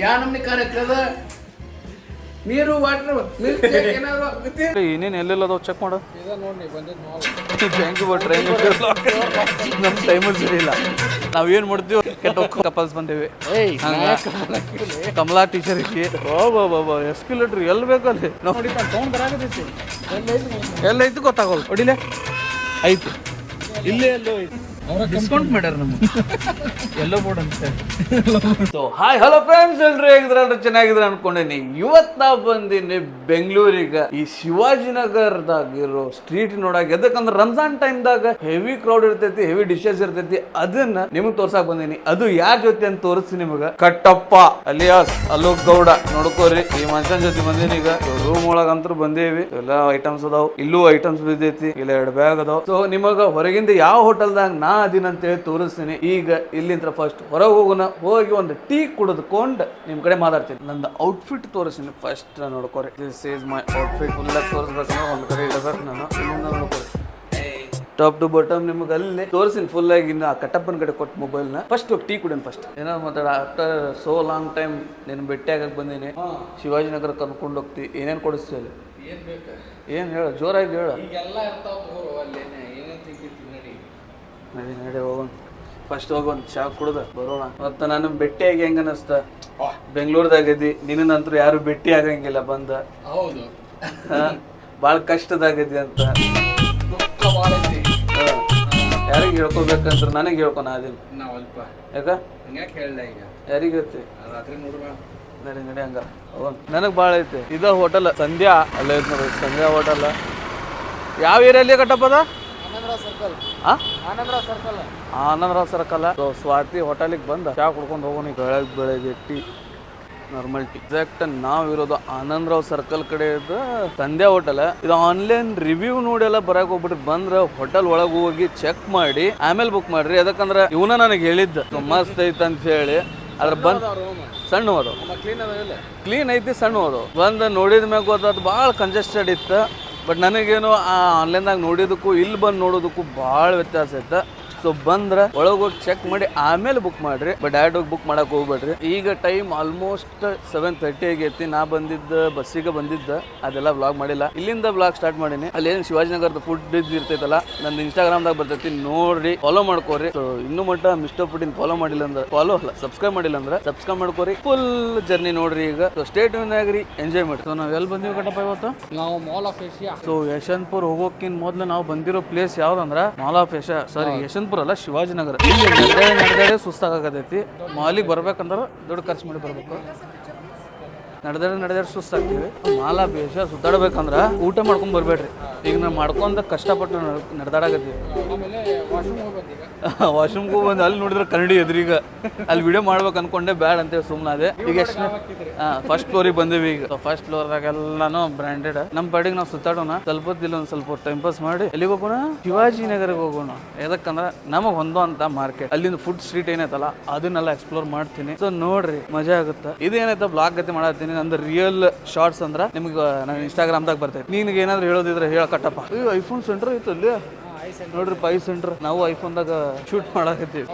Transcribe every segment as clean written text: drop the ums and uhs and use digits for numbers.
ಯಾ ನಮ್ನಿ ಕಾರ್ಯಕ್ರಮ ನೀರು ವಾಟರ್ ಏನೇನು ಎಲ್ಲೆಲ್ಲ ಅದಾವ ಚೆಕ್ ಮಾಡು. ಥ್ಯಾಂಕ್ ಯು ಟ್ರೈನ್ ನಮ್ಮ ಟೈಮಲ್ಲಿ ಸರಿ ಇಲ್ಲ. ನಾವೇನು ಮಾಡ್ತೀವಿ ಕೆಟ್ಟ ಕಪಲ್ಸ್ ಬಂದೇವಿ. ಕಮಲಾ ಟೀಚರ್ ಇಕ್ಕಿ ಬಾಬಾ ಎಸ್ಕಿಲೇಟ್ರಿ ಎಲ್ಲಿ ಬೇಕಲ್ಲಿ ನೋಡಿ ಎಲ್ಲೈತಿ ಗೊತ್ತಾಗೋದು. ಹೊಡಿಲೆ ಐತಿ ಇಲ್ಲೇ ಎಲ್ಲೋ ಐತಿ. ಡಿಸ್ಕೌಂಟ್ ಮಾಡ್ಯಾರ ನಮ್ಗೆ ಎಲ್ಲೋ ಬೋರ್ಡ್ ಅಂತ. ಹಾಯ್ ಹಲೋ ಫ್ರೆಂಡ್ಸ್, ಎಲ್ರು ಹೇಗಿದ್ರ ಚೆನ್ನಾಗಿದ್ರ ಅನ್ಕೊಂಡೇನಿ. ಇವತ್ ನಾ ಬಂದಿನಿ ಬೆಂಗಳೂರಿಗೆ ಈ ಶಿವಾಜಿನಗರದಾಗಿರೋ ಸ್ಟ್ರೀಟ್ ನೋಡಾಕ. ಎದಕ್ಕಂದ್ರೆ ರಂಜಾನ್ ಟೈಮ್ದಾಗ ಹೆವಿ ಕ್ರೌಡ್ ಇರ್ತೈತಿ, ಹೆವಿ ಡಿಶಸ್ ಇರ್ತೈತಿ. ಅದನ್ನ ನಿಮಗ್ ತೋರ್ಸಾಕ್ ಬಂದೀನಿ. ಅದು ಯಾರ ಜೊತೆ ಅಂತ ತೋರಿಸ್ತೀನಿ ನಿಮಗ. ಕಟ್ಟಪ್ಪ ಅಲಿಯಾಸ್ ಅಲೋಕ್ ಗೌಡ ನೋಡ್ಕೋರಿ. ಈ ಮನುಷ್ಯನ ಜೊತೆ ಬಂದೀನಿ. ಈಗ ರೂಮ್ ಒಳಗ ಅಂತೂ ಬಂದೇವಿ. ಎಲ್ಲಾ ಐಟಮ್ಸ್ ಅದಾವ್. ಇಲ್ಲೂ ಐಟಮ್ಸ್ ಬಿದ್ದೈತಿ. ಇಲ್ಲ 2 ಬ್ಯಾಗ್ ಅದಾವ್. ಸೊ ನಿಮಗ ಹೊರಗಿಂದ ಯಾವ ಹೋಟೆಲ್ದಾಗ ನಾ ಅದಿನ ಅಂತ ಹೇಳಿ ತೋರಿಸ್ತೀನಿ. ಈಗ ಇಲ್ಲಿಂದ ಫಸ್ಟ್ ಹೊರಗೆ ಹೋಗೋಣ. ಹೋಗಿ ಒಂದು ಟೀ ಕುಡಿದುಕೊಂಡು ನಿಮ್ ಕಡೆ ಮಾತಾಡ್ತೀನಿ. ನಂದು ಔಟ್ಫಿಟ್ ತೋರಿಸ್ತೀನಿ ಫಸ್ಟ್ ನೋಡ್ಕೋರಿ. This is my outfit. Full ಆಗಿ ತೋರಿಸ್ಬೇಕಂದ್ರೆ ಒಂದ್ ಕಡೆ ಇಡಬೇಕು ನಾನು. ಇಲ್ಲಿಂದ ನೋಡ್ಕೋರಿ ಟಾಪ್ ಟು ಬಾಟಮ್ ನಿಮ್ಗೆ ಅಲ್ಲೇ ತೋರಿಸ್ತೀನಿ ಫುಲ್ ಆಗಿ. ಇನ್ನು ಆ ಕಟ್ಟಪ್ಪನ ಕಡೆ ಕೊಟ್ಟು ಮೊಬೈಲ್ನ ಫಸ್ಟ್ ಟೀ ಕುಡಿಯೋಣ. ಫಸ್ಟ್ ಏನೋ ಮಾತಾಡ. ಆಫ್ಟರ್ ಸೋ ಲಾಂಗ್ ಟೈಮ್ ನೀನು ಭೇಟಿ ಆಗಕ್ಕೆ ಬಂದೀನಿ. ಶಿವಾಜಿನಗರ ಕರ್ಕೊಂಡು ಹೋಗ್ತಿ. ಏನೇನು ಕೊಡಿಸ್ತೀವಿ ಅಲ್ಲಿ? ಏನು ಹೇಳು, ಜೋರಾಗಿ ಹೇಳು. ನಡಿ ಹೋಗೋಣ. ಫಸ್ಟ್ ಹೋಗೋಣ, ಚಾ ಕುಡ್ದ ಬರೋಣ. ಮತ್ತೆ ನಾನು ಭೇಟಿಯಾಗಿ ಹೆಂಗ ಅನಿಸ್ತ? ಬೆಂಗಳೂರದಾಗದಿ ನಿನ್ನ ನಂತರ ಯಾರು ಭೇಟಿ ಆಗಂಗಿಲ್ಲ ಬಂದ. ಹೌದು, ಭಾಳ ಕಷ್ಟದಾಗದಿ ಅಂತ ಯಾರಿಗೆ ಹೇಳ್ಕೊಬೇಕಂತ ನನಗೆ ಹೇಳ್ಕೊನ ಅದೇನು ಯಾಕ ಯಾರಿಗೆ ಗೊತ್ತಿ? ನಡಿ ನಡಿ ಹಂಗ ಹೋಗೋಣ. ನನಗೆ ಭಾಳ ಐತಿ. ಇದ ಹೋಟೆಲ್ ಸಂಧ್ಯಾ ಅಲ್ಲ ಐತಿ ನೋಡಿ. ಸಂಧ್ಯಾ ಹೋಟೆಲ್ ಯಾವ ಏರಿಯಲ್ಲಿ ಕಟ್ಟಪ್ಪದ? ಆನಂದರಾವ್ ಸರ್ಕಲ್. ಸ್ವಾತಿ ಹೋಟೆಲಿಗೆ ಬಂದ ಚಾ ಕುಡ್ಕೊಂಡು ಹೋಗೋಣ. ಬೆಳಗ್ಗೆ ಟೀ ನಾರ್ಮಲ್ ಟೀ. ಎಕ್ಸಾಕ್ಟ್ ನಾವಿರೋದು ಆನಂದರಾವ್ ಸರ್ಕಲ್ ಕಡೆ ಇದ್ದ ಸಂಧ್ಯಾ ಹೋಟೆಲ್. ಇದು ಆನ್ಲೈನ್ ರಿವ್ಯೂ ನೋಡಿ ಎಲ್ಲ ಬರಕ್ ಹೋಗ್ಬಿಟ್ರಿ. ಬಂದ್ರ ಹೋಟೆಲ್ ಒಳಗೆ ಹೋಗಿ ಚೆಕ್ ಮಾಡಿ ಆಮೇಲೆ ಬುಕ್ ಮಾಡ್ರಿ. ಯಾಕಂದ್ರೆ ಇವನ ನನಗೆ ಹೇಳಿದ್ದ ಮಸ್ತ್ ಐತೆ ಅಂತ ಹೇಳಿ. ಅದ್ರ ಬಂದ್ ಸಣ್ಣ ಹೋದವು, ಕ್ಲೀನ್ ಐತಿ. ಸಣ್ಣ ಹೋದವು ಬಂದು ನೋಡಿದ ಮ್ಯಾಗ ಗೊತ್ತಾದ ಭಾಳ ಕಂಜೆಸ್ಟೆಡ್ ಇತ್ತು. ಬಟ್ ನನಗೇನು ಆ ಆನ್ಲೈನ್ದಾಗ ನೋಡಿದಕ್ಕೂ ಇಲ್ಲಿ ಬಂದು ನೋಡೋದಕ್ಕೂ ಭಾಳ ವ್ಯತ್ಯಾಸ ಐತೆ. ಸೊ ಬಂದ್ರೆ ಒಳಗೆ ಹೋಗಿ ಚೆಕ್ ಮಾಡಿ ಆಮೇಲೆ ಬುಕ್ ಮಾಡ್ರಿ. ಬಟ್ ಡೈರೆಕ್ಟ್ ಹೋಗಿ ಬುಕ್ ಮಾಡಕ್ ಹೋಗ್ಬೇಡ್ರಿ. ಈಗ ಟೈಮ್ ಆಲ್ಮೋಸ್ಟ್ 7:30 ಆಗೈತಿ. ನಾ ಬಂದಿದ್ದ ಬಸ್ಸಿಗೆ ಬಂದಿದ್ದ, ಅದೆಲ್ಲ ವ್ಲಾಗ್ ಮಾಡಿಲ್ಲ. ಇಲ್ಲಿಂದ ವ್ಲಾಗ್ ಸ್ಟಾರ್ಟ್ ಮಾಡೀನಿ. ಅಲ್ಲಿ ಏನು ಶಿವಾಜಿನಗರದ ಫುಡ್ ಇರ್ತೈತಲ್ಲ, ನಂದು ಇನ್ಸ್ಟಾಗ್ರಾಮ್ದಾಗ ಬರ್ತೈತಿ, ನೋಡ್ರಿ ಫಾಲೋ ಮಾಡ್ಕೋರಿ. ಸೊ ಇನ್ನೂ ಮಟ್ಟ ಮಿಸ್ಟರ್ ಫುಡ್ ಫಾಲೋ ಮಾಡಿಲ್ಲ ಅಂದ್ರೆ ಸಬ್ಸ್ಕ್ರೈಬ್ ಮಾಡಿಲ್ಲ ಅಂದ್ರೆ ಸಬ್ಸ್ಕ್ರೈಬ್ ಮಾಡ್ಕೋರಿ. ಫುಲ್ ಜರ್ನಿ ನೋಡ್ರಿ. ಈಗ ಸೊ ಸ್ಟೇ ಟ್ಯೂನ್ ಆಗ್ರಿ, ಎಂಜಾಯ್ ಮಾಡಿ. ಸೊ ನಾವ್ ಎಲ್ಲಿ ಬಂದೀವಿ ಕಟ್ಟಪ್ಪ ಇವತ್ತು? ನಾವು mall of Asia. So Yeshwantpur ಹೋಗೋಕ್ಕಿಂತ ಮೊದ್ಲು ನಾವು ಬಂದಿರೋ ಪ್ಲೇಸ್ ಯಾವ್ದಂದ್ರ mall of Asia. Sorry, Yeshwantpur ಅಲ್ಲ, ಶಿವಾಜಿನಗರ. ಇಲ್ಲಿ ನಡೆದಾಡೆ ಸುಸ್ತಾಗತೈತಿ. ಮಾಲಿಗೆ ಬರ್ಬೇಕಂದ್ರೆ ದುಡ್ಡು ಖರ್ಚು ಮಾಡಿ ಬರ್ಬೇಕು. ನಡೆದಾಡೆ ಸುಸ್ತಾಗ್ತೀವಿ. ಮಾಲ್ ಆಫ್ ಏಷ್ಯಾ ಸುತ್ತಾಡ್ಬೇಕಂದ್ರೆ ಊಟ ಮಾಡ್ಕೊಂಡ್ ಬರ್ಬೇಡ್ರಿ. ಈಗ ನಾವು ಮಾಡ್ಕೊಂಡ ಕಷ್ಟಪಟ್ಟು ನಡೆದಾಡಕತ್ತೀವಿ. ವಾಶ್ರೂಮ್ಗೂ ಬಂದು ಅಲ್ಲಿ ನೋಡಿದ್ರೆ ಕನ್ನಡಿ ಎದ್ರೀಗ ಅಲ್ಲಿ ವಿಡಿಯೋ ಮಾಡ್ಬೇಕು ಅನ್ಕೊಂಡೆ, ಬ್ಯಾಡ್ ಅಂತೇಳಿ ಸುಮ್ಮನೆ ಅದೇ. ಈಗ ಎಷ್ಟು ಫಸ್ಟ್ ಫ್ಲೋರಿಗೆ ಬಂದೇವಿ. ಈಗ ಫಸ್ಟ್ ಫ್ಲೋರ್ದಾಗೆಲ್ಲಾನು ಬ್ರ್ಯಾಂಡೆಡ್. ನಮ್ಮ ಪಾಡಿಗೆ ನಾವು ಸುತ್ತಾಡೋಣ. ಸ್ವಲ್ಪ ಒಂದು ಸ್ವಲ್ಪ ಟೈಮ್ ಪಾಸ್ ಮಾಡಿ ಎಲ್ಲಿಗೆ ಹೋಗೋಣ? ಶಿವಾಜಿನಗರಿಗೆ ಹೋಗೋಣ. ಯಾಕಂದ್ರೆ ನಮಗೆ ಹೊಂದೋ ಅಂತ ಮಾರ್ಕೆಟ್, ಅಲ್ಲಿಂದ ಫುಡ್ ಸ್ಟ್ರೀಟ್ ಏನೈತಲ್ಲ ಅದನ್ನೆಲ್ಲ ಎಕ್ಸ್ಪ್ಲೋರ್ ಮಾಡ್ತೀನಿ. ಸೊ ನೋಡ್ರಿ, ಮಜಾ ಆಗುತ್ತೆ. ಇದೇನೈತೆ ಬ್ಲಾಗ್ ಗತಿ ಮಾಡತ್ತೀನಿ. ನಂದು ರಿಯಲ್ ಶಾರ್ಟ್ಸ್ ಅಂದ್ರೆ ನಿಮ್ಗೆ ನಾನು ಇನ್ಸ್ಟಾಗ್ರಾಮ್ದಾಗ ಬರ್ತೈತೆ. ನಿನ್ಗೆ ಏನಾದ್ರು ಹೇಳೋದಿದ್ರೆ ಹೇಳ ಕಟ್ಟಪ್ಪ. ಐಫೋನ್ ಸೆಂಟರ್ ಐತೆ ಅಲ್ಲಿ ನೋಡ್ರಿ, ಪೈ ಸೆಂಟರ್. ನಾವು ಐಫೋನ್ದಾಗ ಶೂಟ್ ಮಾಡಾಕತ್ತೀವಿ.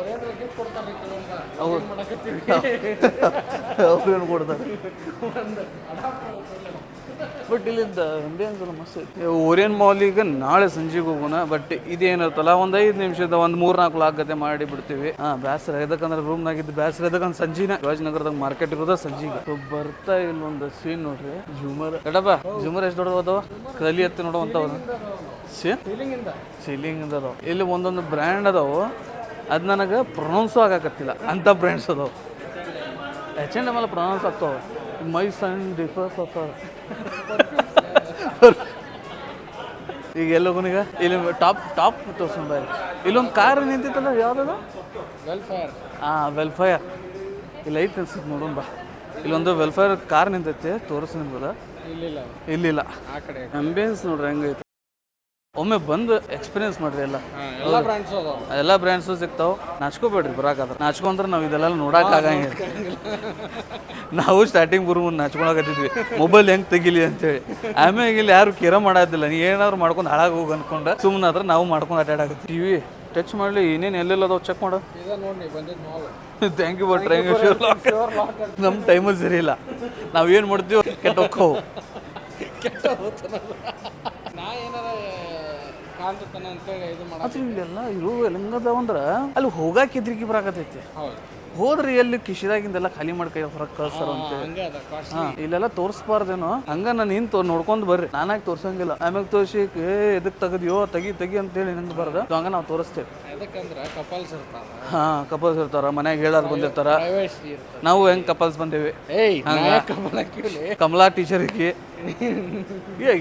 ಅವ್ರೇನು ಕೊಡ್ತಾರೆ. ಬಟ್ ಇಲ್ಲಿಂದ ಅಂಬಿಯನ್ಸ್ ಮಸ್ತ್ ಐತಿ. ಓರಿಯನ್ ಮಾಲಿಗೆ ನಾಳೆ ಸಂಜೆಗೆ ಹೋಗೋಣ. ಬಟ್ ಇದೇನಿರ್ತಲ್ಲ ಒಂದು 5 ನಿಮಿಷದ ಒಂದು 3-4 ಲಾಕ್ ಗತೆ ಮಾಡಿ ಬಿಡ್ತೀವಿ. ಬ್ಯಾಸರ ಎದಕ್ಕಂದ್ರೆ ರೂಮ್ನಾಗಿದ್ದು ಬ್ಯಾಸರ ಎದಕ್ಕಂದ್ರೆ ಸಂಜೆನ ಶಿವಾಜಿನಗರದಾಗ ಮಾರ್ಕೆಟ್ ಇರೋದ ಸಂಜೆಗೆ. ಬರ್ತಾ ಇಲ್ಲೊಂದು ಸೀನ್ ನೋಡ್ರಿ, ಝೂಮರ್. ಎಡಪ್ಪ ಝೂಮರ್ ಎಷ್ಟು ದೊಡ್ಡದವ? ಕಲಿ ಹತ್ತಿ ನೋಡುವಂಥವು ಸೀಲಿಂಗ್ ಅದಾವ. ಇಲ್ಲಿ ಒಂದೊಂದು ಬ್ರ್ಯಾಂಡ್ ಅದಾವು, ಅದು ನನಗೆ ಪ್ರೊನೌನ್ಸು ಆಗಾಕತ್ತಿಲ್ಲ ಅಂತ ಬ್ರ್ಯಾಂಡ್ಸ್ ಅದಾವು. H&M ಎಲ್ಲ ಪ್ರೊನೌನ್ಸ್ ಆಗ್ತಾವ. ಮೈ ಸನ್ ಡಿಫರ್ ಈಗ ಎಲ್ಲೋಗನೀಗ ಇಲ್ಲಿ ಟಾಪ್ ತೋರ್ಸೋಣ. ಇಲ್ಲೊಂದು ಕಾರ್ ನಿಂತಿತ್ತಲ್ಲ, ಯಾವ್ದದ? ವೆಲ್ಫೇರ್. ಇಲ್ಲಿ ಐತೆ ಅನ್ಸುತ್ತೆ, ನೋಡೋಣ ಬಾ. ಇಲ್ಲೊಂದು ವೆಲ್ಫೇರ್ ಕಾರ್ ನಿಂತೈತೆ, ತೋರಿಸ್ ನಿಮ್ಗದ. ಇಲ್ಲಿಲ್ಲ. ಅಂಬಿಯನ್ಸ್ ನೋಡ್ರಿ ಹೆಂಗೈತೆ. ಒಮ್ಮೆ ಬಂದು ಎಕ್ಸ್ಪೀರಿಯನ್ಸ್ ಮಾಡ್ರಿ. ಎಲ್ಲ ಬ್ರ್ಯಾಂಡ್ಸು ಸಿಗ್ತಾವ. ನಾಚ್ಕೋಬೇಡ್ರಿ ಬರಾಕಂದ್ರೆ. ನಾಚ್ಕೊಂಡ್ರೆ ನಾವು ಇದೆಲ್ಲ ನೋಡಕ್ ಆಗಂಗಿಲ್ಲ. ನಾವು ಸ್ಟಾರ್ಟಿಂಗ್ ಮುಂದೆ ನಾಚ್ಕೊಳಕತ್ತಿದ್ವಿ ಮೊಬೈಲ್ ಹೆಂಗ್ ತೆಗಿಲಿ ಅಂತೇಳಿ. ಆಮೇಲೆ ಇಲ್ಲಿ ಯಾರು ಕೇರ ಮಾಡೋದಿಲ್ಲ. ನೀ ಏನಾದ್ರು ಮಾಡ್ಕೊಂಡು ಹಾಳಾಗಿ ಹೋಗಿ ಅನ್ಕೊಂಡ ಸುಮ್ಮನೆ ಆದ್ರೆ ನಾವು ಮಾಡ್ಕೊಂಡು ಅಡ್ಡಾಡಕತ್ತೀವಿ. ಟಚ್ ಮಾಡಲಿ ಏನೇನು ಎಲ್ಲೆಲ್ಲ ಅದಾವ ಚೆಕ್ ಮಾಡು. ಈಗ ನೋಡಿ ಬಂದಿದ್ದು mall. Thank you for trying ನಮ್ಮ ಟೈಮಲ್ಲಿ ಸರಿ ಇಲ್ಲ, ನಾವೇನು ಮಾಡ್ತೀವಿ ಕೆಟ್ಟ ಹೋಗ್ತಾವು. ಕೆಟ್ಟ ಹೋಗ್ತಾನಲ್ಲ ನಾ ಏನಾರ ಕಾಣ್ತಾನ ಅಂತೇಳಿ ಇದು ಮಾಡ. ಅದು ಇಲ್ಲೆಲ್ಲ ಇವು ಹೆಂಗದಾವಂದ್ರೆ ಅಲ್ಲಿ ಹೋಗಾಕ ಎದ್ರಿಕೆ ಬರಾಕತೈತಿ. ಹೌದು ಹೋದ್ರಿ ಎಲ್ಲಿ ಕಿಶಿದಾಗಿಂದೆಲ್ಲ ಖಾಲಿ ಮಾಡ್ಕೈ ಹೊರಗೆ ಕಳ್ಸಾರ ಅಂತ. ಹಂಗೆ ಅದ ಕಾಸ್ಟ್. ಹಾ ಇಲ್ಲೆಲ್ಲ ತೋರಿಸ್ಬಾರ್ದೇನೋ ಹಂಗ ನಾನು ನಿಂತು ನೋಡ್ಕೊಂಡ್ ಬರ್ರಿ, ನಾನಾಗಿ ತೋರ್ಸಂಗಿಲ್ಲ. ಆಮ್ಯಾಗ ತೋರಿಸಿ ಎದಕ್ ತೆಗದ್ಯೋ ತೆಗಿ ಅಂತೇಳಿ ನಿಂದು ಬರ್ದ ಹಂಗ ನಾವು ತೋರಿಸ್ತೇವೆ. ಯಾಕಂದ್ರೆ ಕಪಲ್ಸ್ ಇರ್ತಾರ. ಹಾ ಕಪಲ್ಸ್ ಇರ್ತಾರ, ಮನ್ಯಾಗ ಹೇಳಾರ ಬಂದಿರ್ತಾರ. ಪ್ರೈವೇಸಿ ಇರ್ತಾರ. ನಾವು ಹೆಂಗ್ ಕಪಲ್ಸ್ ಬಂದೇವಿ. ಏಯ್ ಕಮಲ ಕಿವಿಲಿ ಕಮಲಾ ಟೀಚರ್ ಈಕಿ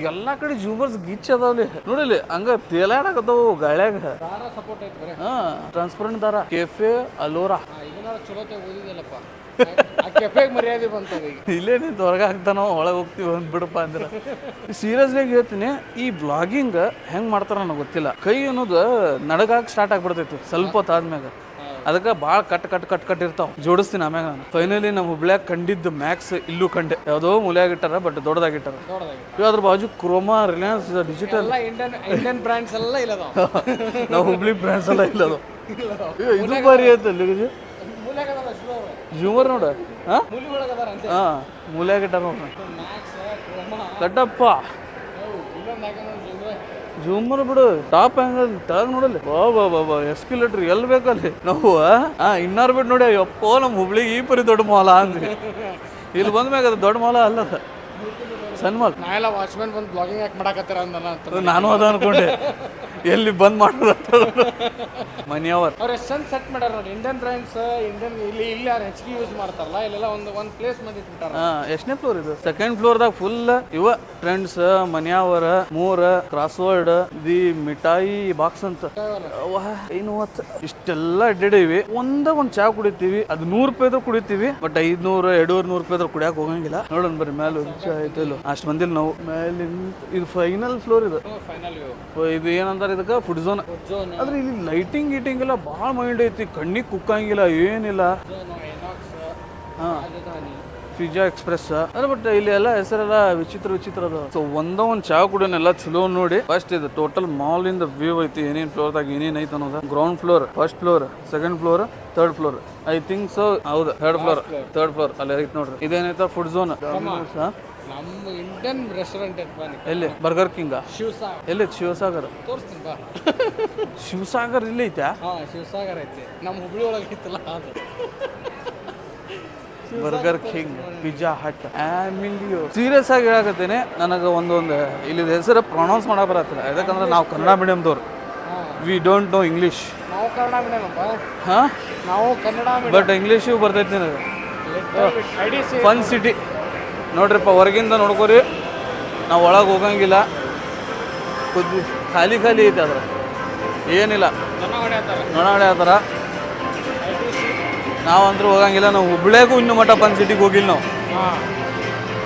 ಎಲ್ಲಾ ಕಡೆ ಜೂಮರ್ಸ್ ಗಿಚ್ ಅದಾವ್ಲಿ ನೋಡಿಲಿ ಹಂಗ ತೇಲಾಡಕತ್ತವು ಗಾಳ್ಯಾಗ. ದಾರ ಸಪೋರ್ಟ್ ಐತಿ ಬರೇ. ಹಾ ಟ್ರಾನ್ಸ್ಪರೆಂಟ್ ದಾರ ಕೆಫೆ ಅಲೋರಾ. ಇದನ್ನಾರ ಚಲೋತೆ ಓದಿದಲ್ಲಪ್ಪ. ಆ ಕೆಫೆಗೆ ಮರ್ಯಾದೆ ಬಂತದ ಈಗ. ಇಲ್ಲೇ ನಿಂತು ಹೊರಗೆ ಹಾಕ್ತಾನೋ ಒಳಗೆ ಹೋಗ್ತೀವಿ ಅಂದ್ ಬಿಡಪ್ಪ ಅಂದ್ರೆ. ಸೀರಿಯಸ್ಲಿ ಹೇಳ್ತೀನಿ, ಈ ಬ್ಲಾಗಿಂಗ್ ಹೆಂಗ್ ಮಾಡ್ತಾರ ನನಗೆ ಗೊತ್ತಿಲ್ಲ. ಕೈ ಅನ್ನೋದು ನಡಗಾಕ್ ಸ್ಟಾರ್ಟ್ ಆಗ್ಬಿಡ್ತೈತಿ ಸ್ವಲ್ಪ ಹೊತ್ತಾದ್ಮ್ಯಾಗ. ಅದಕ್ಕೆ ಭಾಳ ಕಟ್ ಇರ್ತಾವ. ಜೋಡಿಸ್ತೀನಿ ಆಮ್ಯಾಗ ನಾನು. ಫೈನಲಿ ನಮ್ಮ ಹುಬ್ಳ್ಯಾಗ ಕಂಡಿದ್ದು ಮ್ಯಾಕ್ಸ್ ಇಲ್ಲೂ ಕಂಡೆ. ಯಾವುದೋ ಮೂಲ್ಯಾಗಿಟ್ಟಾರ ಬಟ್ ದೊಡ್ಡದಾಗಿಟ್ಟಾರ. ಅದ್ರ ಬಾಜು chroma, Reliance digital Indian brands ಎಲ್ಲ ಇಲ್ಲದ. ನಾವು ಹುಬ್ಳಿ ಬ್ರ್ಯಾಂಡ್ಸ್ ಎಲ್ಲ ಇಲ್ಲದು. ಇದು ಬಾರಿ ಐತಲ್ಲ ಜೂಮರ್ ನೋಡ. ಹಾ ಮೂಲ್ಯಾಗಿಟ್ಟಾರ ನೋಡ್ರಿ ಕಟ್ಟಪ್ಪ. ಜೂಮರ್ ಬಿಡು ಟಾಪ್ ಆಂಗಲ್ ತಳಗ್ ನೋಡಲಿ. ಬಾ ಎಸ್ಕಿಲೇಟರ್ ಎಲ್ಲಿ ಬೇಕಲ್ಲಿ ನಾವು ಇನ್ನಾರು ಬಿಟ್ಟು ನೋಡಿ ಅಪ್ಪೋ ನಮ್ಮ ಹುಬ್ಳಿಗೆ ಈ ಪರಿ ದೊಡ್ಡ ಮಾಲ ಅಂದ್ವಿ. ಇಲ್ಲಿ ಬಂದ್ಮ್ಯಾಗ ಅದು ದೊಡ್ಡ ಮಾಲ ಅಲ್ಲದ ಸಣ್ಣ ಮಾಲ್. ನಾ ಎಲ್ಲ ವಾಚ್ಮ್ಯಾನ್ ಬಂದು ಬ್ಲಾಗಿಂಗ್ ಯಾಕೆ ಮಾಡಾಕತ್ತಾರ ಅಂದ ನಾನು ಅದ ಅನ್ಕೊಂಡೆ ಎಲ್ಲಿ ಬಂದ್ ಮಾಡೋದ ಮನಿಯವ್ರ. ಅವ್ರು ಎಷ್ಟು ಚಂದ ಸೆಟ್ ಮಾಡ್ಯಾರ ನೋಡಿ. ಇಂಡಿಯನ್ ಬ್ರ್ಯಾಂಡ್ಸ್ ಇಂಡಿಯನ್ ಇಲ್ಲಿ ಇಲ್ಲಿ ಹೆಚ್ಚಿಗೆ ಯೂಸ್ ಮಾಡ್ತಾರಲ್ಲ, ಇಲ್ಲೆಲ್ಲ ಒಂದು ಪ್ಲೇಸ್ ಮಂದಿ ಇಟ್ಬಿಟ್ಟಾರ. ಎಷ್ಟನೇ ಫ್ಲೋರ್ ಇದು? ಸೆಕೆಂಡ್ ಫ್ಲೋರ್ದಾಗ ಫುಲ್ ಇವ ಟ್ರೆಂಡ್ಸ್, ಮನ್ಯಾವರ, ಮೂರ ಕ್ರಾಸ್ವರ್ಡ್, ದಿ ಮಿಠಾಯಿ ಬಾಕ್ಸ್ ಅಂತ ಇಷ್ಟೆಲ್ಲ ಅಡ್ಡಾಡಿವಿ. ಒಂದ್ ಚಾ ಕುಡಿತೀವಿ, ಅದು 100 ರೂಪಾಯಿದ್ರು ಕುಡಿತೀವಿ. ಬಟ್ 500 200 ರೂಪಾಯಿದ್ರು ಕುಡಿಯಾಕ ಹೋಗಂಗಿಲ್ಲ. ನೋಡೋಣ ಬರ್ರಿ ಮೇಲೆ ಚಾ ಐತಲ್ಲ ಅಷ್ಟು ಬಂದಿಲ್ಲ ನಾವು. ಮೇಲೆ ಇದು ಫೈನಲ್ ಫ್ಲೋರ್ ಇದು. ಇದು ಏನಂತಾರ ಇದಕ್ಕೆ ಫುಡ್ ಝೋನ್. ಆದ್ರೆ ಇಲ್ಲಿ ಲೈಟಿಂಗ್ ಗೀಟಿಂಗ್ ಎಲ್ಲ ಭಾಳ ಮೈಂಡ್ ಐತಿ. ಕಣ್ಣಿಗೆ ಕುಕ್ಕಂಗಿಲ್ಲ ಏನಿಲ್ಲ. ಹಾ ಪಿಜ್ಜಾ ಎಕ್ಸ್ಪ್ರೆಸ್ ಅದ್ರ ಬಟ್ ಇಲ್ಲಿ ಎಲ್ಲ ಹೆಸರೆಲ್ಲ ವಿಚಿತ್ರ ಅದ. ಸೊ ಒಂದ್ ಚಾ ಕುಡಿಯೋನೆಲ್ಲ ಚಲೋ ನೋಡಿ. ಫಸ್ಟ್ ಇದು ಟೋಟಲ್ ಮಾಲ್ ಇಂದ ವ್ಯೂ ಐತಿ. ಏನೇನ್ ಫ್ಲೋರ್ದಾಗ ಏನೇನ್ ಐತಿ ಅನ್ನೋದು. Ground floor, first floor, second floor, third floor. I think so ಹೌದು ಥರ್ಡ್ ಫ್ಲೋರ್ ಅಲ್ಲಿ ಐತಿ ನೋಡ್ರಿ. ಇದೇನೈತ ಫುಡ್ ಝೋನ್. ನಮ್ಮ ಇಂಡಿಯನ್ ರೆಸ್ಟೋರೆಂಟ್ ಎಲ್ಲಿ? Burger King. ಎಲ್ಲಿ? ಶಿವಸಾಗರ್. ತೋರಿಸ್ತೀನಿ ಬಾ. ಶಿವಸಾಗರ್ ಇಲ್ಲಿ ಐತಾ? ಶಿವಸಾಗರ್ ಐತಿ ನಮ್ಮ ಹುಬ್ಳಿ ಒಳಗೆ ಐತಲ್ಲ ಅದು. ಬರ್ಗರ್ ಕಿಂಗ್, ಪಿಜ್ಜಾ ಹಟ್, ಸೀರಿಯಸ್ ಆಗಿ ಹೇಳಕತ್ತೇನೆ. ನನಗೆ ಒಂದೊಂದು ಇಲ್ಲಿ ಹೆಸರು ಪ್ರೊನೌನ್ಸ್ ಮಾಡಕ್ ಬರತ್ತಿಲ್ಲ. ಯಾಕಂದ್ರೆ ನಾವು ಕನ್ನಡ ಮೀಡಿಯಮ್ದವ್ರು. We don't know English. ನಾವು ಕನ್ನಡ ಮೀಡಿಯಮ್ ಅಪ್ಪ. ಹಾ ನಾವು ಕನ್ನಡ ಬಟ್ ಇಂಗ್ಲೀಷು ಬರ್ತೈತಿ ನನಗೆ. ಫನ್ ಸಿಟಿ ನೋಡ್ರಿಪ್ಪ, ಹೊರಗಿಂದ ನೋಡ್ಕೋರಿ. ನಾವು ಒಳಗೆ ಹೋಗಂಗಿಲ್ಲ, ಖಾಲಿ ಐತಿ. ಅದ್ರ ಏನಿಲ್ಲ, ನೊಣ ಹೊಡ್ಯಾತಾರ. ನಾವಂದ್ರೂ ಹೋಗಂಗಿಲ್ಲ. ನಾವು ಹುಬ್ಳ್ಯಾಗೂ ಇನ್ನೂ ಮಟ್ಟ ಫನ್ ಸಿಟಿಗೆ ಹೋಗಿಲ್ಲ ನಾವು.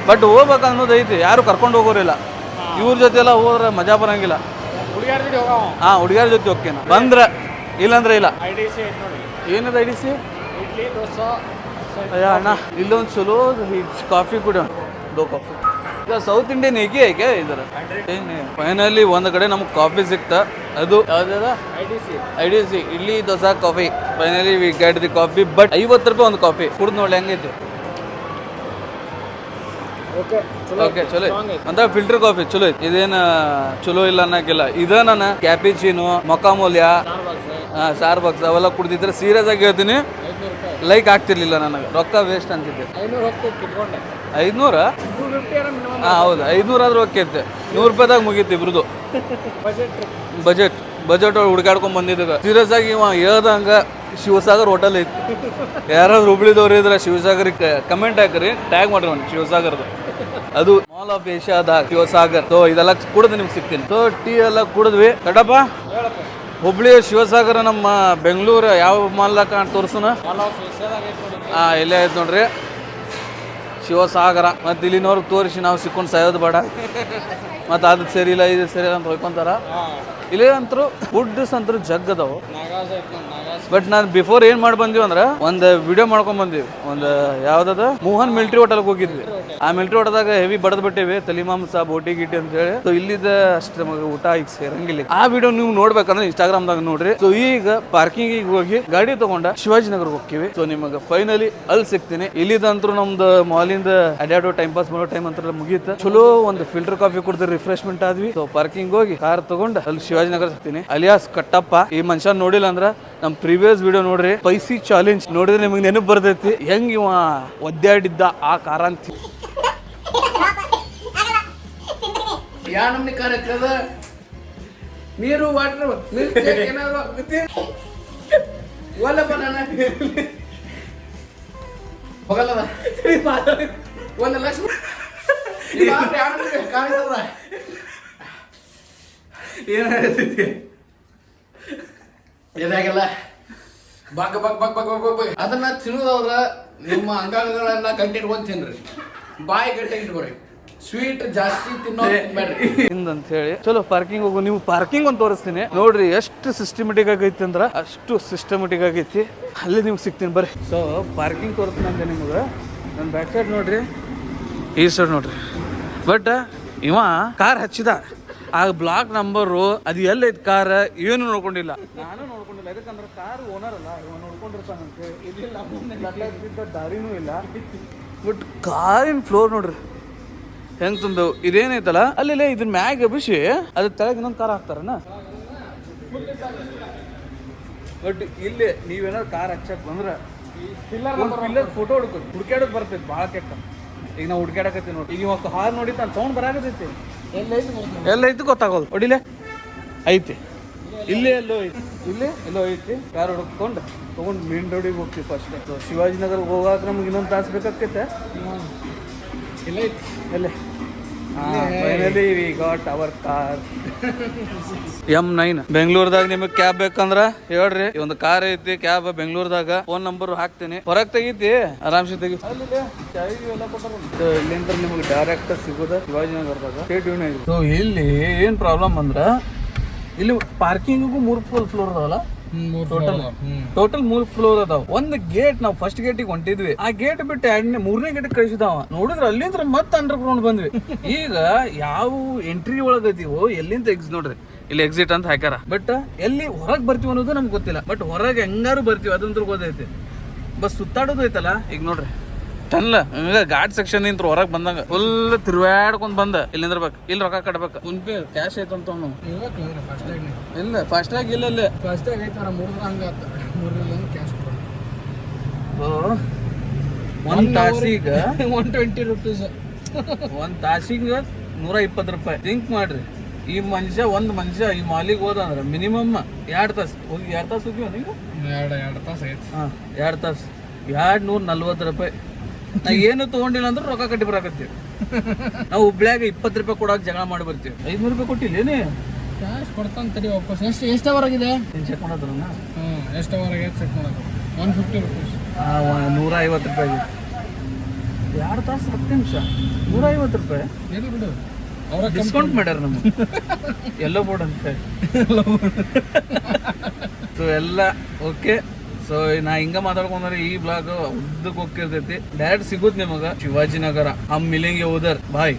ಬಟ್ ಹೋಗ್ಬೇಕು ಅನ್ನೋದು ಐತಿ. ಯಾರು ಕರ್ಕೊಂಡು ಹೋಗೋರಿಲ್ಲ. ಇವ್ರ ಜೊತೆ ಎಲ್ಲ ಹೋದ್ರೆ ಮಜಾ ಬರಂಗಿಲ್ಲ. ಹಾ ಹುಡುಗಿಯರ ಜೊತೆ ಹೋಗ್ತೇನೆ ಬಂದ್ರೆ, ಇಲ್ಲಾಂದ್ರೆ ಇಲ್ಲ. ಏನದ IDC? ಅಣ್ಣ ಇಲ್ಲೊಂದು ಚಲೋ ಕಾಫಿ ಕುಡಿಯೋಣ. ಕಾಫಿ ಈಗ ಸೌತ್ ಇಂಡಿಯನ್ ಏಕೆ ಇದರ ಫೈನಲಿ ಒಂದು ಕಡೆ ನಮ್ಗೆ ಕಾಫಿ ಸಿಕ್ತ. ಅದು ಯಾವ್ದು? IDC idli dosa coffee. Finally we get the coffee. But 50 ರೂಪಾಯಿ ಒಂದು ಕಾಫಿ. ಕುಡ್ದು ನೋಡಿ ಹೆಂಗೈತಿ. ಓಕೆ ಚಲೋ ಅಂತ ಫಿಲ್ಟರ್ ಕಾಫಿ ಚಲೋ ಐತಿ. ಇದೇನು ಚಲೋ ಇಲ್ಲ ಅನ್ನಕ್ಕಿಲ್ಲ. ಇದ ನಾನು ಕ್ಯಾಪಿಚಿನೋ, ಮೊಕಾಮೋಲಿಯ, ಸ್ಟಾರ್ಬಕ್ಸ್ ಅವೆಲ್ಲ ಕುಡ್ದಿದ್ರೆ ಸೀರಿಯಸ್ ಆಗಿ ಹೇಳ್ತೀನಿ ಲೈಕ್ ಆಗ್ತಿರ್ಲಿಲ್ಲ ನನಗೆ. ರೊಕ್ಕ ವೇಸ್ಟ್ ಅಂತಿದ್ದೆ. 500? ಹೌದು 500 ಆದ್ರೂ ಓಕೆ. 100 ರೂಪಾಯಿದಾಗ ಮುಗೀತಿ ಇಬ್ರದು ಬಜೆಟ್ ಒಳಗೆ ಹುಡುಕಾಡ್ಕೊಂಡ್ ಬಂದಿದ್ದಾಗ. ಸೀರಿಯಸ್ ಆಗಿ ಇವ ಹೇಳ್ದಂಗ ಶಿವಸಾಗರ್ ಹೋಟೆಲ್ ಐತಿ. ಯಾರಾದ್ರೂ ಹುಬ್ಳಿದವ್ರು ಇದ್ರೆ ಶಿವಸಾಗರ್ಗೆ ಕಮೆಂಟ್ ಹಾಕ್ರಿ, ಟ್ಯಾಗ್ ಮಾಡ್ರಿ ಒಂದು ಶಿವಸಾಗರ್ದು. ಅದು ಮಾಲ್ ಆಫ್ ಏಷ್ಯಾದಾಗ ಶಿವಸಾಗರ್. ಸೊ ಇದೆಲ್ಲ ಕುಡಿದು ನಿಮ್ಗೆ ಸಿಗ್ತೀನಿ. ಸೊ ಟೀ ಎಲ್ಲ ಕುಡಿದ್ವಿ. ಕಡಪ ಹುಬ್ಳಿ ಶಿವಸಾಗರ ನಮ್ಮ ಬೆಂಗಳೂರು ಯಾವ ಮಾಲ್ದಾಗ ತೋರ್ಸುನ? ಇಲ್ಲೇ ಆಯ್ತು ನೋಡ್ರಿ ಶಿವಸಾಗರ. ಮತ್ತು ಇಲ್ಲಿನವ್ರಿಗೆ ತೋರಿಸಿ ನಾವು ಸಿಕ್ಕೊಂಡು ಸಾಯೋದು ಬೇಡ. ಮತ್ತು ಅದು ಸರಿ ಇಲ್ಲ ಇದು ಸರಿ ಇಲ್ಲ ಅಂತ ಹೋಯ್ಕೊಂತಾರ. ಇಲ್ಲೇ ಅಂತರೂ ಫುಡ್ಸ್ ಅಂತೂ ಜಗ್ ಅದಾವು. ಬಟ್ ನಾನು ಬಿಫೋರ್ ಏನು ಮಾಡಿ ಬಂದೀವಿ ಅಂದ್ರೆ ಒಂದು ವಿಡಿಯೋ ಮಾಡ್ಕೊಂಡ್ ಬಂದೀವಿ. ಒಂದು ಯಾವ್ದದ ಮೋಹನ್ ಮಿಲಿಟರಿ ಹೋಟೆಲ್ಗೆ ಹೋಗಿದ್ವಿ. ಆ ಮಿಲ್ಟ್ರಿ ಹೊಡೆದಾಗ ಹೆವಿ ಬಡದ್ ಬಿಟ್ಟಿವಿ ತಲಿ ಮಾಂಸ ಬೋಟಿ ಗಿಟಿ ಅಂತ ಹೇಳಿ. ಸೊ ಇಲ್ಲಿದ ಅಷ್ಟು ನಮಗೆ ಊಟ ಈಗ ಸೇರಂಗಿಲ್ಲ. ಆ ವಿಡಿಯೋ ನೀವು ನೋಡ್ಬೇಕಂದ್ರೆ ಇನ್ಸ್ಟಾಗ್ರಾಮ್ದಾಗ ನೋಡ್ರಿ. ಸೊ ಈಗ ಪಾರ್ಕಿಂಗ್ ಹೋಗಿ ಗಾಡಿ ತಗೊಂಡ ಶಿವಾಜಿನಗರ್ ಹೋಗ್ತೀವಿ. ಸೊ ನಿಮಗೆ ಫೈನಲಿ ಅಲ್ಲಿ ಸಿಗ್ತೀನಿ. ಇಲ್ಲಿದಂತೂ ನಮ್ದು ಮಾಲಿಂದ ಅಡ್ಯಾಡೋ ಟೈಮ್ ಪಾಸ್ ಮಾಡೋ ಟೈಮ್ ಅಂತ ಮುಗೀತ. ಚಲೋ ಒಂದು ಫಿಲ್ಟರ್ ಕಾಫಿ ಕುಡಿದ್ರೆ ರಿಫ್ರೆಶ್ಮೆಂಟ್ ಆದ್ವಿ. ಸೊ ಪಾರ್ಕಿಂಗ್ ಹೋಗಿ ಕಾರ್ ತಗೊಂಡು ಅಲ್ಲಿ ಶಿವಾಜಿನಗರ್ ಸಿಗ್ತೀನಿ. ಅಲಿಯಾಸ್ ಕಟ್ಟಪ್ಪ. ಈ ಮನುಷ್ಯ ನೋಡಿಲ್ಲ ಅಂದ್ರ ನಮ್ ಪ್ರೀವಿಯಸ್ ವಿಡಿಯೋ ನೋಡ್ರಿ, ಸ್ಪೈಸಿ ಚಾಲೆಂಜ್ ನೋಡಿದ್ರೆ ನಿಮಗೆ ನೆನಪು ಬರ್ತೈತಿ ಹೆಂಗ್ ಇವ ಒದ್ದಾಡಿದ್ದ ಆ ಕಾರ ಅಂತ. ಯಾ ನಮ್ನಿ ಕಾರ್ ಐತದ ನೀರು ವಾಟರ್ ಏನಾದ್ರು ಒಲ್ಲಪ್ಪ ನಾನು ಹೋಗಲ್ಲದ ಒಂದು ಲಕ್ಷ ಕಾಣಿಸ್ತದ ಏನಾಗತೈತಿ ಇದಾಗೆಲ್ಲ ಬಗ್ ಬಗ್ ಬಗ್ ಬಗ್ ಬಗ್ ಬಗ್ ಅದನ್ನ ತಿನ್ನೋದವ್ರ ನಿಮ್ಮ ಅಂಗಾಂಗಗಳನ್ನ ಗಟ್ಟಿಟ್ಕೊಂಡ್ ತಿನ್ರಿ, ಬಾಯಿ ಗಟ್ಟಿ ಇಟ್ಕೊರಿ. ಸ್ವೀಟ್ ಜಾಸ್ತಿ ತಿನ್ನೋದ್ರಿ ಅಂತ ಹೇಳಿ ಚಲೋ ಪಾರ್ಕಿಂಗ್ ಹೋಗು. ನೀವು ಪಾರ್ಕಿಂಗ್ ಒಂದು ತೋರಿಸ್ತೀನಿ ನೋಡ್ರಿ, ಎಷ್ಟು ಸಿಸ್ಟಮೆಟಿಕ್ ಆಗೈತಿ ಅಂದ್ರ ಅಷ್ಟು ಸಿಸ್ಟಮೆಟಿಕ್ ಆಗೈತಿ. ಅಲ್ಲಿ ನಿಮ್ಗೆ ಸಿಗ್ತೀನಿ ಬರ್ರಿ. ಸೊ ಪಾರ್ಕಿಂಗ್ ತೋರಿಸ್ತೀನಿ ಅಂತ ನಿಮ್ಗೆ. ನನ್ನ ಬ್ಯಾಕ್ ಸೈಡ್ ನೋಡ್ರಿ, ಈ ಸೈಡ್ ನೋಡ್ರಿ. ಬಟ್ ಇವ ಕಾರ್ ಹಚ್ಚಿದ ಆ ಬ್ಲಾಕ್ ನಂಬರು ಅದು ಎಲ್ಲೈತಿ ಕಾರ್ ಏನು ನೋಡ್ಕೊಂಡಿಲ್ಲ. ನಾನು ನೋಡ್ಕೊಂಡಿಲ್ಲ, ಯಾಕಂದ್ರೆ ಕಾರ್ ಓನರ್ ಅಲ್ಲ, ಇವ ನೋಡ್ಕೊಂಡಿರ್ತಾನಂತೆ. ಇಲ್ಲಿಲ್ಲ ದಾರಿನೂ ಇಲ್ಲ. ಬಟ್ ಕಾರಿನ ಫ್ಲೋರ್ ನೋಡ್ರಿ ಹೆಂಗ್ ತುಂಬೇವು. ಇದೇನೈತಲ್ಲ ಅಲ್ಲಿ ಇದನ್ನ ಮ್ಯಾಗ್ ಎಬ್ಬಿಸಿ ಅದ್ರ ತೆಳಗೆ ಇನ್ನೊಂದು ಕಾರ್ ಹಾಕ್ತಾರನ. ಬಟ್ ಇಲ್ಲಿ ನೀವೇನಾದ್ರು ಕಾರ್ ಹಚ್ಚಕ್ ಬಂದ್ರ ಪಿಲ್ಲರ್ ಫೋಟೋ ಹುಡ್ಕ್ಯಾಡೋದು ಬರ್ತೈತಿ ಭಾಳ ಕೆಟ್ಟ. ಈಗ ನಾವು ಹುಡ್ಕ್ಯಾಡಕತ್ತೀವಿ ನೋಡಿ. ಈಗ ಇವಾಗ ಹಾರ್ ನೋಡಿ ತಾನು ಸೌಂಡ್ ಬರಾಕತೈತಿ, ಎಲ್ಲೈತಿ ಗೊತ್ತಾಗೋದು. ಹೊಡಿಲೆ ಐತಿ, ಇಲ್ಲೇ ಎಲ್ಲೋ ಐತಿ, ಇಲ್ಲೇ ಎಲ್ಲೋ ಐತಿ. ಕಾರ್ ಹುಡುಕೊಂಡು ತೊಗೊಂಡು ಮೇನ್ ರೋಡಿಗೆ ಹೋಗ್ತೀವಿ ಫಸ್ಟ್. ಶಿವಾಜಿನಗರ್ ಹೋಗಾಕ ನಮ್ಗೆ ಇನ್ನೊಂದು ತಾಸು ಬೇಕಾಕೈತೆ. ಇಲ್ಲ ಐತಿ ಅಲ್ಲೇ finally we got our car M9. ಬೆಂಗಳೂರದಾಗ ನಿಮಗೆ ಕ್ಯಾಬ್ ಬೇಕಂದ್ರ ಹೇಳ್ರಿ, ಒಂದು ಕಾರ್ ಐತಿ ಕ್ಯಾಬ್ ಬೆಂಗಳೂರದಾಗ. ಫೋನ್ ನಂಬರ್ ಹಾಕ್ತೀನಿ, ಹೊರಗೆ ತೆಗಿತಿ ಆರಾಮ್ಸೆ ತೆಗಿ. ಇಲ್ಲಿಂದ ನಿಮಗೆ ಡೈರೆಕ್ಟ್ ಸಿಗೋದ ಶಿವಾಜಿನಗರದಾಗ. ಸೊ ಇಲ್ಲಿ ಏನ್ ಪ್ರಾಬ್ಲಮ್ ಅಂದ್ರ ಇಲ್ಲಿ ಪಾರ್ಕಿಂಗಿಗೂ 3 ಫ್ಲೋರ್ ಅದಾವಲ್ಲ, ಟೋಟಲ್ 3 ಫ್ಲೋರ್ ಅದಾವ. ಒಂದು ಗೇಟ್ ನಾವು ಫಸ್ಟ್ ಗೇಟಿಗೆ ಹೊಂಟಿದ್ವಿ, ಆ ಗೇಟ್ ಬಿಟ್ಟು 3ನೇ ಗೇಟ್ ಕಳಿಸಿದಾವ. ನೋಡಿದ್ರೆ ಅಲ್ಲಿಂದ್ರ ಮತ್ತೆ ಅಂಡರ್ ಗ್ರೌಂಡ್ ಬಂದ್ವಿ. ಈಗ ಯಾವ ಎಂಟ್ರಿ ಒಳಗದೀವೋ ಎಲ್ಲಿಂದ ನೋಡ್ರಿ ಇಲ್ಲಿ ಎಕ್ಸಿಟ್ ಅಂತ ಹಾಕ್ಯಾರ. ಬಟ್ ಎಲ್ಲಿ ಹೊರಗೆ ಬರ್ತೀವಿ ಅನ್ನೋದು ನಮ್ಗೆ ಗೊತ್ತಿಲ್ಲ. ಬಟ್ ಹೊರಗೆ ಹೆಂಗಾರು ಬರ್ತೀವಿ ಅದಂತ್ರ ಗೊತ್ತೈತಿ. ಬಸ್ ಸುತ್ತಾಡೋದು ಐತಲ್ಲ ಈಗ ನೋಡ್ರಿ ಟನ್ಲ ಈಗ ಘಾಟ್ ಸೆಕ್ಷನ್ ಇಂತ್ರ ಹೊರಗೆ ಬಂದಂಗ ಫುಲ್ ತಿರುವಾಡ್ಕೊಂಡ್ ಬಂದ ಇಲ್ಲಿ ನಿಂದ್ರಬೇಕು. ಇಲ್ಲಿ ರೊಕ್ಕ ಕಟ್ಬೇಕು. ಫೋನ್ ಪೇ ಕ್ಯಾಶ್ ಐತ ಅಂತ ಇಲ್ಲ ಫಾಸ್ಟಾಗಿ ಇಲ್ಲ ಅಲ್ಲಿ ಫಾಸ್ಟಾಗಿ ಐತಾರ 3 ಹಂಗ 3 ಕ್ಯಾಶ್ ಒಂದು ತಾಸಿಗೆ 120 ರೂಪೀಸ್. ಒಂದು ತಾಸಿಗೆ 120 ರೂಪಾಯಿ. ಥಿಂಕ್ ಮಾಡ್ರಿ, ಈ ಒಂದು ಮನುಷ್ಯ ಈ ಮಾಲಿಗೆ ಹೋದ ಅಂದ್ರೆ ಮಿನಿಮಮ್ 2 ತಾಸು ಹೋಗಿ 2 ತಾಸು ಹೋಗಿವ ನೀವು 2 ತಾಸು ಐತಿ. 2 ತಾಸು 240 ರೂಪಾಯಿ. ನಾ ಏನು ತಗೊಂಡಿಲ್ಲ ಅಂದ್ರೆ ರೊಕ್ಕ ಕಟ್ಟಿ ಬರಾಕತ್ತೀವಿ. ನಾವು ಹುಬ್ಳ್ಯಾಗ 20 ರೂಪಾಯಿ ಕೊಡೋಕೆ ಜಗಳ ಮಾಡಿ ಬರ್ತೀವಿ. 500 ರೂಪಾಯಿ ಕೊಟ್ಟಿಲ್ಲೇನೆ ಕ್ಯಾಶ್ ಕೊಡ್ತಾನೆ ತಡಿ ವಾಪಸ್. ಎಷ್ಟವರೆಗಿದೆ ಚೆಕ್ ಮಾಡೋದ್ರನ್ನ ಎಷ್ಟವರೆಗೆ ಚೆಕ್ ಮಾಡೋದು 150 ರೂಪೀಸ್. 150 ರೂಪಾಯಿ. 2 ತಾಸು 10 ನಿಮಿಷ 150 ರೂಪಾಯಿ. ಎಲ್ಲಿ ಬಿಡು, ಅವ್ರ ಡಿಸ್ಕೌಂಟ್ ಮಾಡ್ಯಾರ ನಮ್ಗೆ ಎಲ್ಲೋ ಬೋರ್ಡ್ ಅಂತ ಹೇಳಿ. ಸೊ ಎಲ್ಲ ಓಕೆ. ಸೊ ನಾ ಹಿಂಗ ಮಾತಾಡ್ಕೊಂಡ್ರೆ ಈ ಬ್ಲಾಗ್ ಉದ್ದಕ್ಕೆ ಹೋಗ್ತಿರ್ತೈತಿ. ಡೈರೆಕ್ಟ್ ಸಿಗುತ್ ನಿಮಗ ಶಿವಾಜಿನಗರ. ಹಮ್ ಮಿಲೆಂಗೆ ಉದರ್ ಬಾಯ್.